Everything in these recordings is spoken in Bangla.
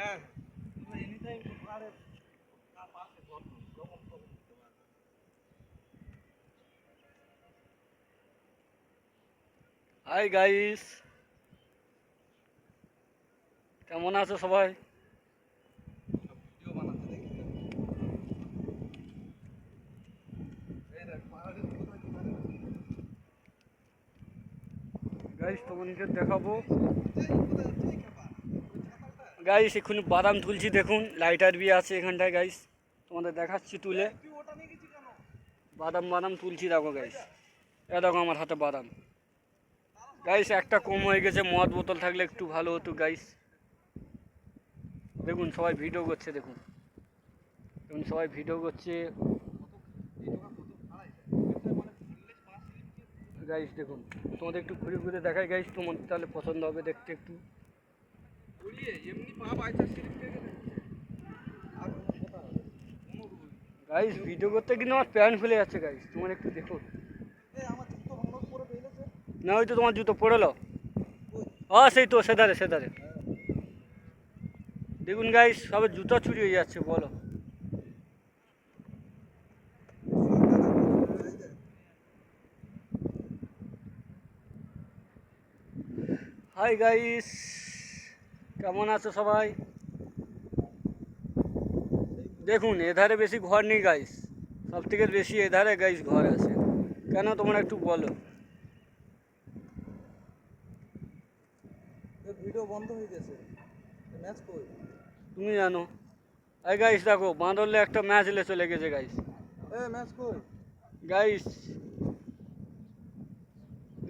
হাই গাইস, কেমন আছো সবাই? গাইস তোমাদেরকে দেখাবো। গাইস এক্ষুনি বাদাম তুলছি, দেখুন লাইটার বি আছে এখানটায়। গাইস তোমাদের দেখাচ্ছি তুলে বাদাম বাদাম তুলছি, দেখো গাইস। এ দেখো আমার হাতে বাদাম। গাইস একটা কম হয়ে গেছে, মদ বোতল থাকলে একটু ভালো হতো গাইস। দেখুন সবাই ভিডিও করছে, দেখুন দেখুন সবাই ভিডিও করছে গাইস। দেখুন তোমাদের একটু ঘুরে ঘুরে দেখাই গাইস, তোমাদের তাহলে পছন্দ হবে দেখতে একটু। গাইস ভিডিও করতে কিন্তু আমার প্যান্ট খুলে যাচ্ছে গাইস, তোমার একটু দেখো না। হয়তো তোমার জুতো পড়েলো। সেই তো সেধারে সেধারে। দেখুন গাইস সবে জুতো চুরি হয়ে যাচ্ছে, বলো। হাই গাইস, কেমন আছো সবাই? দেখুন এধারে বেশি ঘর নেই গাইস, সব থেকে বেশি এধারে গাইস ঘর আছে। কেন তোমরা একটু বলো। ভিডিও বন্ধ হয়ে গেছে, ম্যাচ কই? তুমি জানো। এই গাইস দেখো বাঁদরলে একটা ম্যাচ এলে চলে গেছে গাইস। ম্যাচ কই? গাইস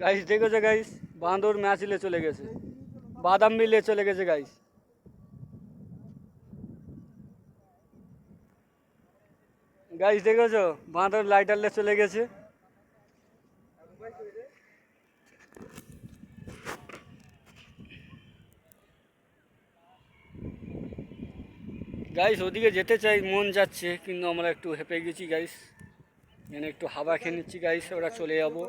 গাইস দেখেছো গাইস, বাঁদর ম্যাচ এলে চলে গেছে, বাদাম মিলে চলে গেছে গাইস। গাইস দেখেছো বাঁদর লাইটারলে চলে গেছে। গাইস ওদিকে যেতে চাই, মন যাচ্ছে, কিন্তু আমরা একটু হেঁপে গেছি গাইস। এখানে একটু হাওয়া খেয়ে নিচ্ছি গাইস, ওরা চলে যাবো।